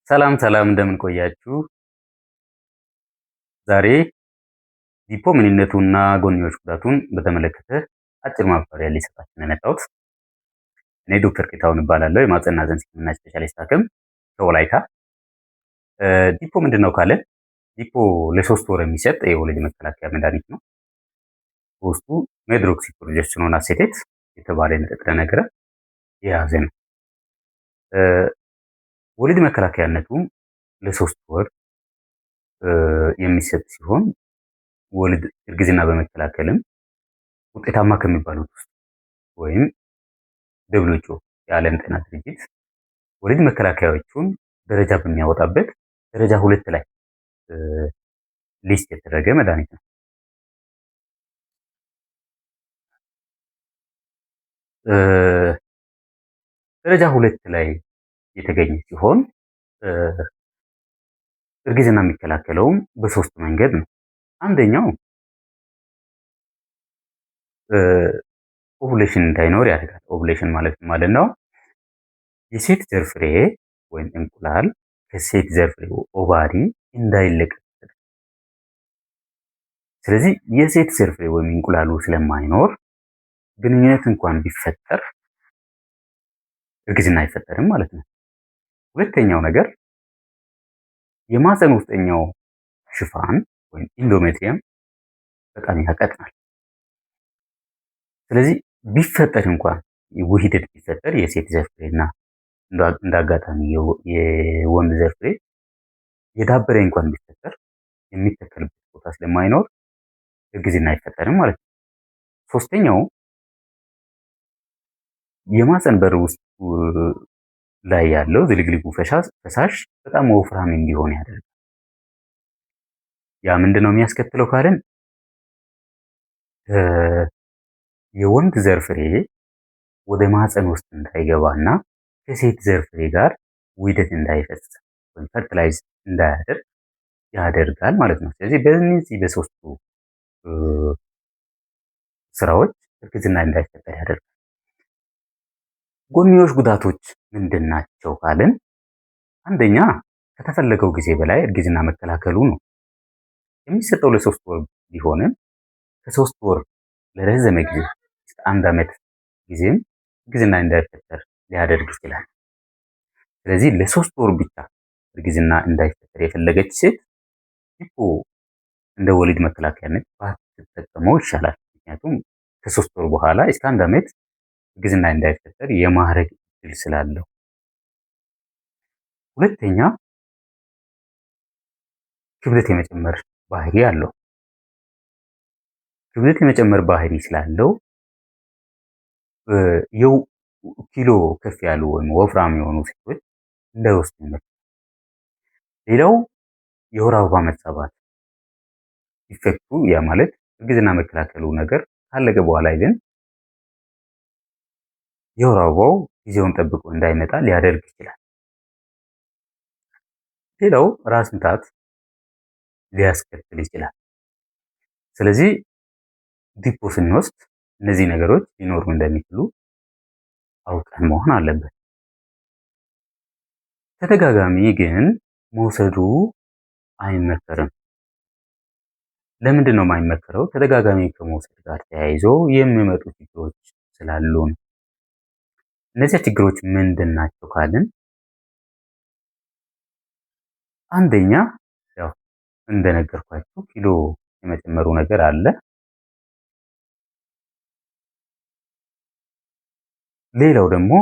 ሰላም ሰላም እንደምን ቆያችሁ? ዛሬ ዲፖ ምንነቱና ጎንዮሽ ጉዳቱን በተመለከተ አጭር ማብራሪያ ልሰጣችሁ ነው የመጣሁት። እኔ ዶክተር ጌታሁን እባላለሁ። የማህጸንና ጽንስ ሕክምና ስፔሻሊስት ሐኪም ከወላይታ። ዲፖ ምንድን ነው ካለ ዲፖ ለ3 ወር የሚሰጥ የወሊድ መከላከያ መድኃኒት ነው። በውስጡ ሜድሮክሲ ፕሮጀስቲሮን አሴቴት የተባለ ንጥረ ነገር የያዘ ነው። ወሊድ መከላከያነቱም ለ3 ወር የሚሰጥ ሲሆን ወሊድ እርግዝና በመከላከልም ውጤታማ ከሚባሉት ውስጥ ወይም WHO የዓለም ጤና ድርጅት ወሊድ መከላከያዎቹን ደረጃ በሚያወጣበት ደረጃ 2 ላይ ሊስት የተደረገ መድኃኒት ነው። ደረጃ 2 ላይ የተገኘ ሲሆን እርግዝና የሚከላከለውም በ3 መንገድ ነው። አንደኛው ኦቭሌሽን እንዳይኖር ያደርጋል። ኦቭሌሽን ማለት ነው የሴት ዘር ፍሬ ወይም እንቁላል ከሴት ዘር ፍሬ ኦቫሪ እንዳይለቀቅ። ስለዚህ የሴት ዘር ፍሬ ወይም እንቁላሉ ስለማይኖር ግንኙነት እንኳን ቢፈጠር እርግዝና አይፈጠርም ማለት ነው። ሁለተኛው ነገር የማህፀን ውስጠኛው ሽፋን ወይም ኢንዶሜትሪየም በጣም ያቀጥናል። ስለዚህ ቢፈጠር እንኳን ውህደት ቢፈጠር የሴት ዘር ፍሬና እንዳጋጣሚ የወንድ ዘር ፍሬ የዳበረ እንኳን ቢፈጠር የሚተከልበት ቦታ ስለማይኖር እርግዝና አይፈጠርም ማለት ነው። ሶስተኛው የማህፀን በር ውስጥ ላይ ያለው ዝልግልጉ ፈሳሽ በጣም ወፍራም እንዲሆን ያደርጋል። ያ ምንድነው የሚያስከትለው ካለን የወንድ ዘር ፍሬ ወደ ማህፀን ውስጥ እንዳይገባና ከሴት ዘር ፍሬ ጋር ውህደት እንዳይፈጽም ወይም ፈርቲላይዝ እንዳያደርግ ያደርጋል ማለት ነው። ስለዚህ በእነዚህ በሶስቱ ስራዎች እርግዝና እንዳይፈጠር ያደርጋል። ጎንዮሽ ጉዳቶች ምንድን ናቸው ካልን አንደኛ ከተፈለገው ጊዜ በላይ እርግዝና መከላከሉ ነው። የሚሰጠው ለ3 ወር ቢሆንም ከ3 ወር ለረዘመ ጊዜ እስከ 1 ዓመት ጊዜም እርግዝና እንዳይፈጠር ሊያደርግ ይችላል። ስለዚህ ለ3 ወር ብቻ እርግዝና እንዳይፈጠር የፈለገች ሴት ዲፖ እንደ ወሊድ መከላከያነት ባትጠቀመው ይሻላል። ምክንያቱም ከ3 ወር በኋላ እስከ 1 ዓመት እርግዝና እንዳይፈጠር የማድረግ እድል ስላለው። ሁለተኛ ክብደት የመጨመር ባህሪ አለው። ክብደት የመጨመር ባህሪ ስላለው ኪሎ ከፍ ያሉ ወይም ወፍራም የሆኑ ሴቶች እንዳይወስዱ ይመከራል። ሌላው የወር አበባ መዛባት ኢፌክቱ ያ ማለት እርግዝና መከላከሉ ነገር ካለቀ በኋላ ግን የወር አበባው ጊዜውን ጠብቆ እንዳይመጣ ሊያደርግ ይችላል። ሌላው ራስ ምታት ሊያስከትል ይችላል። ስለዚህ ዲፖ ስንወስድ እነዚህ ነገሮች ሊኖሩ እንደሚችሉ አውቀን መሆን አለበት። ተደጋጋሚ ግን መውሰዱ አይመከርም። ለምንድን ነው የማይመከረው? ተደጋጋሚ ከመውሰድ ጋር ተያይዞ የሚመጡ ችግሮች ስላሉ ነው። እነዚህ ችግሮች ምንድን ናቸው ካልን አንደኛ ያው እንደነገርኳችሁ ኪሎ የመጨመሩ ነገር አለ። ሌላው ደግሞ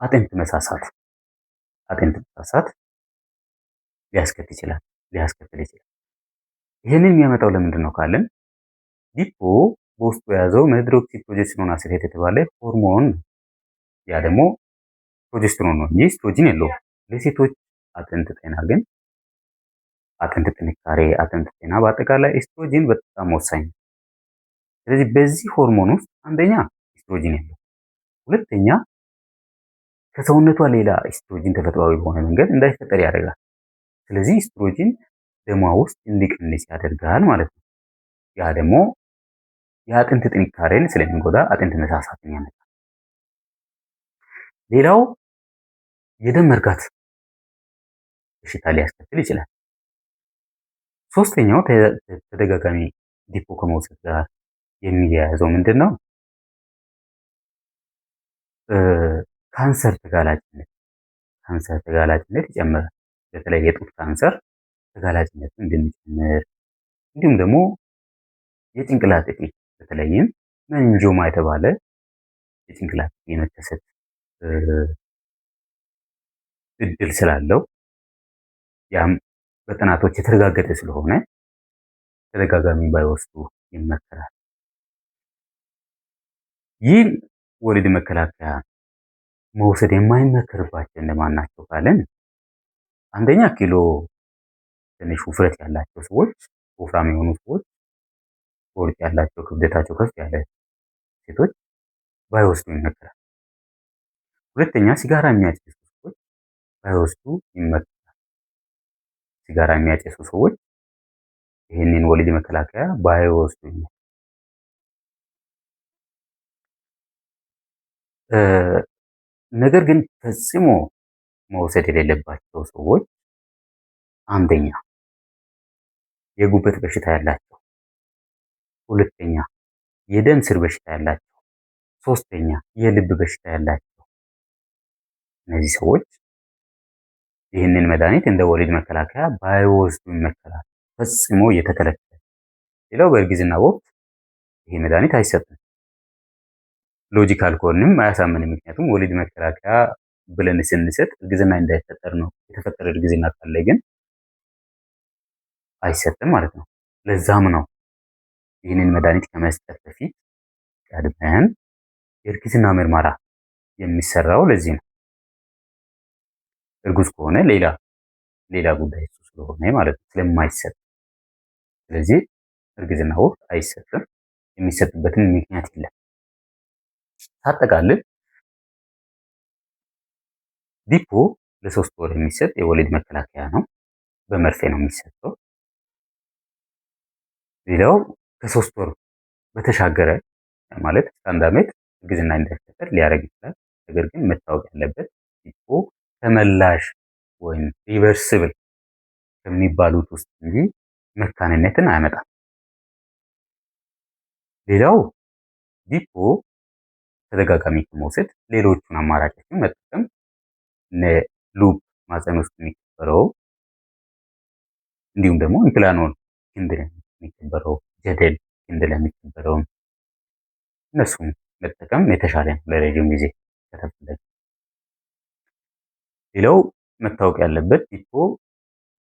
አጥንት መሳሳት ሊያስከትል ይችላል። ይህንን የሚያመጣው ለምንድን ነው ካልን ዲፖ በውስጡ የያዘው ሜድሮክሲ ፕሮጀስቲሮን አሴቴት የተባለ ሆርሞን፣ ያ ደግሞ ፕሮጀስቲሮን ነው እንጂ ኤስትሮጂን የለውም። ለሴቶች አጥንት ጤና ግን አጥንት ጥንካሬ፣ አጥንት ጤና በአጠቃላይ ኤስትሮጂን በጣም ወሳኝ ነው። ስለዚህ በዚህ ሆርሞን ውስጥ አንደኛ ኤስትሮጂን የለውም፣ ሁለተኛ ከሰውነቷ ሌላ ኤስትሮጂን ተፈጥሯዊ በሆነ መንገድ እንዳይፈጠር ያደርጋል። ስለዚህ ኤስትሮጂን ደሟ ውስጥ እንዲቀንስ ያደርጋል ማለት ነው። ያ ደግሞ የአጥንት ጥንካሬን ስለሚጎዳ አጥንት መሳሳትን ያመጣል። ሌላው የደም መርጋት በሽታ ሊያስከትል ይችላል። ሶስተኛው ተደጋጋሚ ዲፖ ከመውሰድ ጋር የሚያያዘው ምንድን ነው? ካንሰር ተጋላጭነት ይጨምራል። በተለይ የጡት ካንሰር ተጋላጭነትን እንድንጨምር እንዲሁም ደግሞ የጭንቅላት እጢ በተለይም መንንጆማ የተባለ የጭንቅላት እጢ የመከሰት እድል ስላለው ያም በጥናቶች የተረጋገጠ ስለሆነ ተደጋጋሚ ባይወስዱ ይመከራል። ይህ ወሊድ መከላከያ መውሰድ የማይመከርባቸው እነማን ናቸው ካለን፣ አንደኛ ኪሎ ትንሽ ውፍረት ያላቸው ሰዎች፣ ወፍራም የሆኑ ሰዎች፣ ቦርጭ ያላቸው ክብደታቸው ከፍ ያለ ሴቶች ባይወስዱ ይመከራል። ሁለተኛ ሲጋራ የሚያጨሱ ሰዎች ባይወስዱ ይመከራል። ሲጋራ የሚያጨሱ ሰዎች ይህንን ወሊድ መከላከያ ባይወስዱ ይመከራል። ነገር ግን ፈጽሞ መውሰድ የሌለባቸው ሰዎች አንደኛ የጉበት በሽታ ያላቸው፣ ሁለተኛ የደም ስር በሽታ ያላቸው፣ ሶስተኛ የልብ በሽታ ያላቸው እነዚህ ሰዎች ይህንን መድኃኒት እንደ ወሊድ መከላከያ ባይወስዱ ይመከራል። ፈጽሞ እየተከለከለ። ሌላው በእርግዝና ወቅት ይሄ መድኃኒት አይሰጥም። ሎጂካል ከሆንም አያሳምንም። ምክንያቱም ወሊድ መከላከያ ብለን ስንሰጥ እርግዝና እንዳይፈጠር ነው። የተፈጠረ እርግዝና ካለ ግን አይሰጥም ማለት ነው። ለዛም ነው ይህንን መድኃኒት ከመስጠት በፊት ቀድመን የእርግዝና ምርመራ የሚሰራው። ለዚህ ነው። እርጉዝ ከሆነ ሌላ ጉዳይ እሱ ስለሆነ ማለት ነው፣ ስለማይሰጥ። ስለዚህ እርግዝና ወቅት አይሰጥም። የሚሰጥበትን ምክንያት የለም። ሳጠቃልል ዲፖ ለ3 ወር የሚሰጥ የወሊድ መከላከያ ነው። በመርፌ ነው የሚሰጠው። ሌላው ከ3 ወር በተሻገረ ማለት እስከ 1 ዓመት እርግዝና እንዳይፈጠር ሊያደርግ ይችላል። ነገር ግን መታወቅ ያለበት ዲፖ ተመላሽ ወይም ሪቨርሲብል ከሚባሉት ውስጥ እንጂ መካንነትን አያመጣም። ሌላው ዲፖ ተደጋጋሚ ከመውሰድ ሌሎቹን አማራጮችን መጠቀም፣ እነ ሉፕ ማህፀን ውስጥ የሚቀበረው እንዲሁም ደግሞ ኢምፕላኖል ክንድ የሚቀበረው፣ ጀደል ክንድ ለሚቀበረው እነሱን መጠቀም የተሻለ ነው ለረጅም ጊዜ ከተፈለገ። ሌላው መታወቅ ያለበት ዲፖ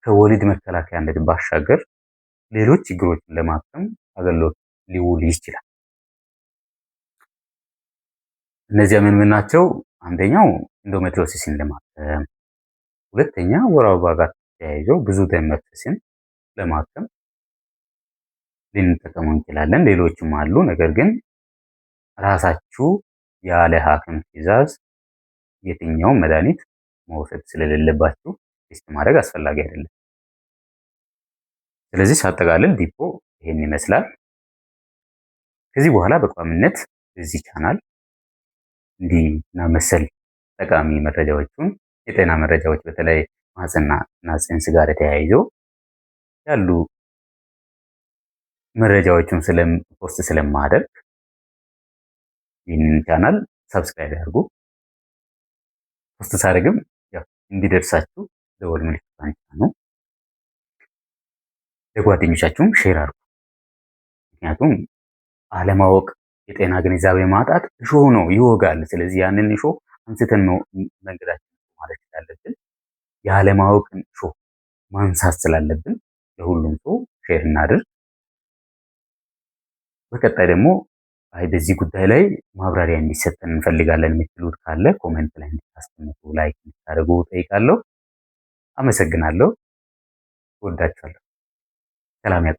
ከወሊድ መከላከያነት ባሻገር ሌሎች ችግሮችን ለማከም አገልግሎት ሊውል ይችላል። እነዚያ ምን ናቸው? አንደኛው ኢንዶሜትሪዮሲስን ለማከም፣ ሁለተኛ ወር አበባ ጋር ተያይዞ ብዙ ደም መፍሰስን ለማከም ልንጠቀመው እንችላለን። ሌሎችም አሉ። ነገር ግን ራሳችሁ ያለ ሐኪም ትዕዛዝ የትኛውን መድኃኒት መውሰድ ስለሌለባችሁ ቴስት ማድረግ አስፈላጊ አይደለም። ስለዚህ ሳጠቃልል ዲፖ ይሄን ይመስላል። ከዚህ በኋላ በቋሚነት እዚህ ቻናል እንዲህና መሰል ጠቃሚ መረጃዎችን፣ የጤና መረጃዎች በተለይ ማህፀንና ጽንስ ጋር ተያይዞ ያሉ መረጃዎችን ፖስት ስለማደርግ ይህንን ቻናል ሰብስክራይብ ያድርጉ። ፖስት ሳደርግም እንዲደርሳችሁ ደወል ምልክቱን ጫኑ። ለጓደኞቻችሁም ሼር አድርጉ። ምክንያቱም አለማወቅ፣ የጤና ግንዛቤ ማጣት እሾህ ነው፣ ይወጋል። ስለዚህ ያንን እሾህ አንስተን መንገዳችን ማለት ስላለብን የአለማወቅን እሾህ ማንሳት ስላለብን ለሁሉም ሰው ሼር እናድርግ። በቀጣይ ደግሞ በዚህ ጉዳይ ላይ ማብራሪያ እንዲሰጠን እንፈልጋለን የምትሉት ካለ ኮሜንት ላይ እንድታስቀምጡ፣ ላይክ እንድታደርጉ ጠይቃለሁ። አመሰግናለሁ። ወዳችኋለሁ። ሰላም ያቁ።